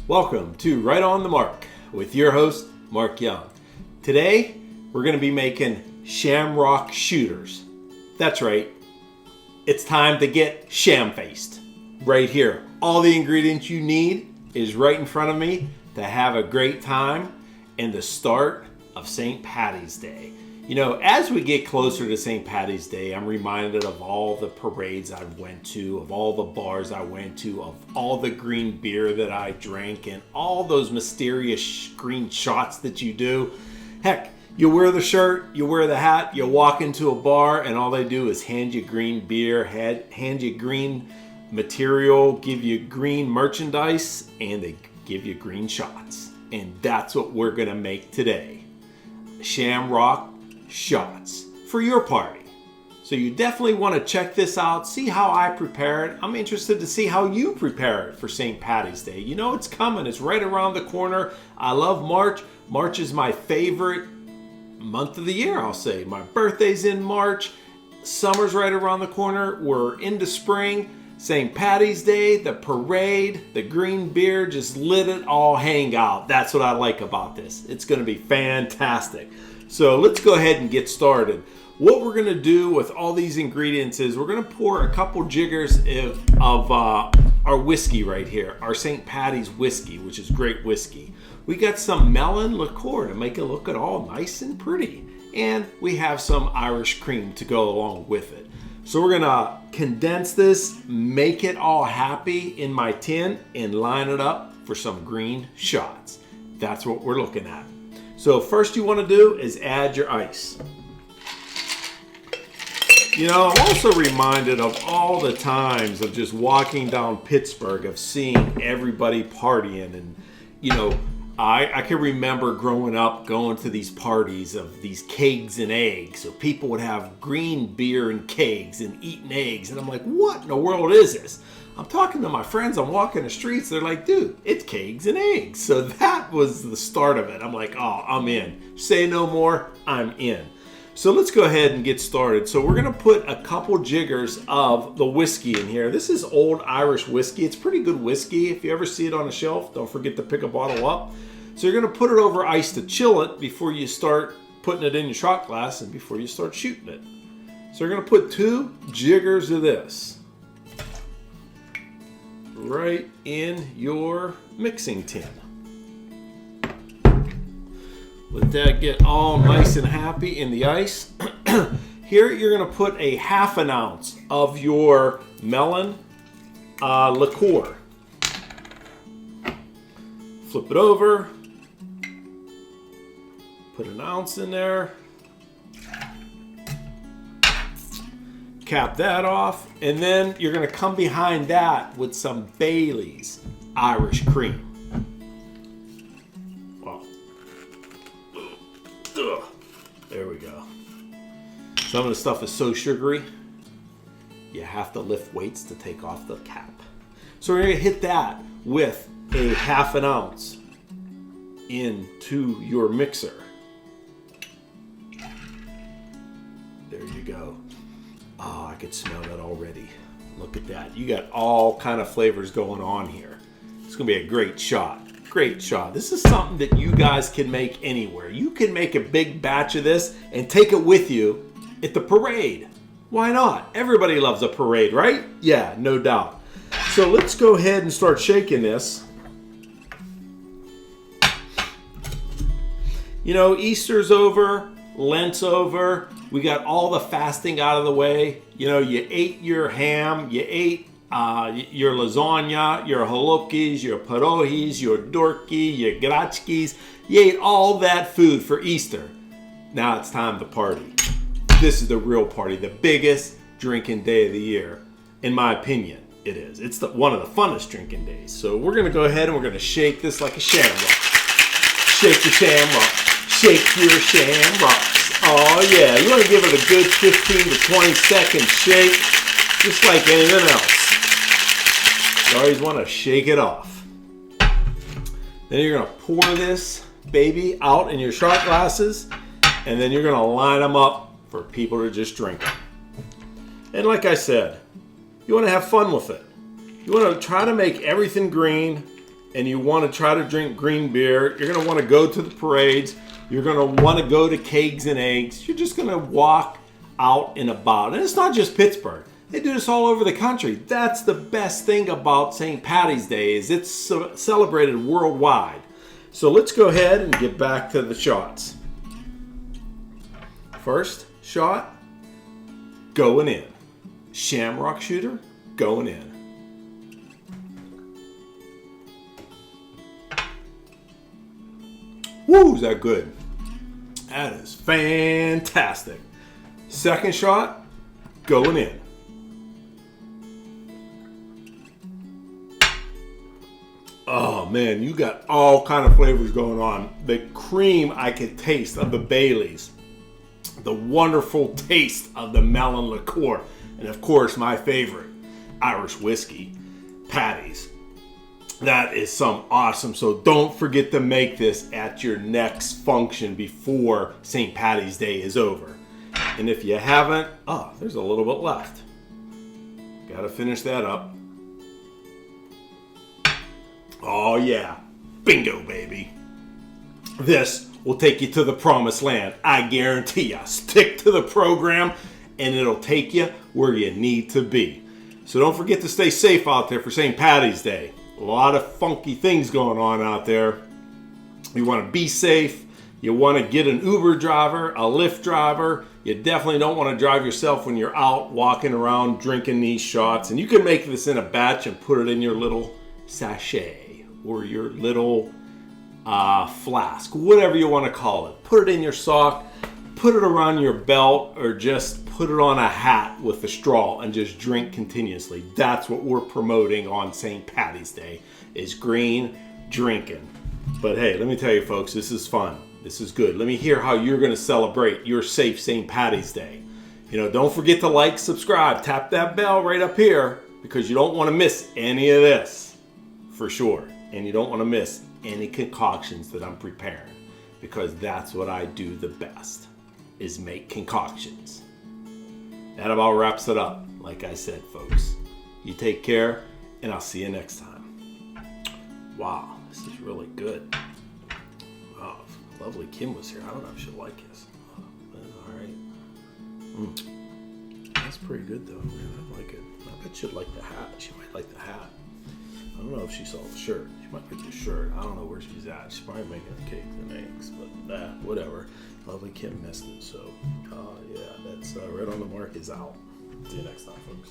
Welcome to Right on the Mark with your host, Mark Young. Today, we're going to be making Shamrock shooters. That's right. It's time to get sham-faced. Right here. All the ingredients you need is right in front of me to have a great time and the start of St. Patty's Day. You know, as we get closer to St. Patty's Day, I'm reminded of all the parades I went to, of all the bars I went to, of all the green beer that I drank, and all those mysterious green shots that you do. Heck, you wear the shirt, you wear the hat, you walk into a bar, and all they do is hand you green beer, hand you green material, give you green merchandise, and they give you green shots. And that's what we're going to make today. Shamrock shots for your party. So you definitely want to check this out, see how I prepare it. I'm interested to see how you prepare it for St. Patty's Day. You know it's coming, it's right around the corner. I love March. March is my favorite month of the year, I'll say. My birthday's in March, summer's right around the corner, we're into spring. St. Patty's Day, the parade, the green beer, just let it all hang out. That's what I like about this. It's going to be fantastic. So let's go ahead and get started. What we're going to do with all these ingredients is we're going to pour a couple jiggers of our whiskey right here, our St. Patty's whiskey, which is great whiskey. We got some melon liqueur to make it look all nice and pretty. And we have some Irish cream to go along with it. So we're going to condense this, make it all happy in my tin, and line it up for some green shots. That's what we're looking at. So first you want to do is add your ice. You know, I'm also reminded of all the times of just walking down Pittsburgh, of seeing everybody partying. And, you know, I can remember growing up going to these parties of these kegs and eggs. So people would have green beer and kegs and eating eggs. And I'm like, what in the world is this? I'm talking to my friends, I'm walking the streets, they're like, dude, it's kegs and eggs. So that was the start of it. I'm like, oh, I'm in. Say no more, I'm in. So let's go ahead and get started. So we're gonna put a couple jiggers of the whiskey in here. This is old Irish whiskey. It's pretty good whiskey. If you ever see it on a shelf, don't forget to pick a bottle up. So you're gonna put it over ice to chill it before you start putting it in your shot glass and before you start shooting it. So you're gonna put 2 jiggers of this right in your mixing tin. Let that get all nice and happy in the ice. Here you're going to put a ½ ounce of your melon liqueur. Flip it over. Put an ounce in there. Cap that off, and then you're going to come behind that with some Bailey's Irish cream. Wow. Ugh. There we go. Some of the stuff is so sugary, you have to lift weights to take off the cap. So we're going to hit that with a ½ ounce into your mixer. There you go. Oh, I could smell that already. Look at that. You got all kind of flavors going on here. It's going to be a great shot. Great shot. This is something that you guys can make anywhere. You can make a big batch of this and take it with you at the parade. Why not? Everybody loves a parade, right? Yeah, no doubt. So let's go ahead and start shaking this. You know, Easter's over, Lent's over. We got all the fasting out of the way. You know, you ate your ham, you ate your lasagna, your halukis, your pierogies, your dorky, your gratskis. You ate all that food for Easter. Now it's time to party. This is the real party, the biggest drinking day of the year. In my opinion, it is. It's one of the funnest drinking days. So we're going to go ahead and we're going to shake this like a shamrock. Shake your shamrock. Shake your shamrocks. Oh yeah, you want to give it a good 15 to 20 second shake, just like anything else. You always want to shake it off. Then you're going to pour this baby out in your shot glasses, and then you're going to line them up for people to just drink them. And like I said, you want to have fun with it. You want to try to make everything green and you want to try to drink green beer, you're going to want to go to the parades, you're going to want to go to Kegs and Eggs, you're just going to walk out and about. And it's not just Pittsburgh. They do this all over the country. That's the best thing about St. Patty's Day is it's celebrated worldwide. So let's go ahead and get back to the shots. First shot, going in. Shamrock shooter, going in. Woo, is that good? That is fantastic. Second shot, going in. Oh man, you got all kind of flavors going on. The cream I could taste of the Baileys. The wonderful taste of the melon liqueur. And of course, my favorite, Irish whiskey, Patties. That is some awesome. So don't forget to make this at your next function before St. Patty's Day is over. And if you haven't, there's a little bit left. Got to finish that up. Oh yeah, bingo baby. This will take you to the promised land. I guarantee you. Stick to the program and it'll take you where you need to be. So don't forget to stay safe out there for St. Patty's Day. A lot of funky things going on out there. You want to be safe. You want to get an Uber driver, a Lyft driver. You definitely don't want to drive yourself when you're out walking around drinking these shots. And you can make this in a batch and put it in your little sachet or your little flask, whatever you want to call it. Put it in your sock, put it around your belt, or just put it on a hat with a straw and just drink continuously. That's what we're promoting on St. Patty's Day, is green drinking. But hey, let me tell you folks, this is fun. This is good. Let me hear how you're going to celebrate your safe St. Patty's Day. You know, don't forget to like, subscribe, tap that bell right up here because you don't want to miss any of this for sure. And you don't want to miss any concoctions that I'm preparing because that's what I do the best, is make concoctions. That about wraps it up. Like I said, folks, you take care and I'll see you next time. Wow, this is really good. Wow, if lovely Kim was here, I don't know if she'll like this. All right. That's pretty good though, man. I like it. I bet she'd like the hat. She might like the hat. I don't know if she saw the shirt. She might like the shirt. I don't know where she's at. She's probably making cakes and eggs, but whatever. Lovely Kim missed it, so yeah, that's right on the mark is out. See you next time, folks.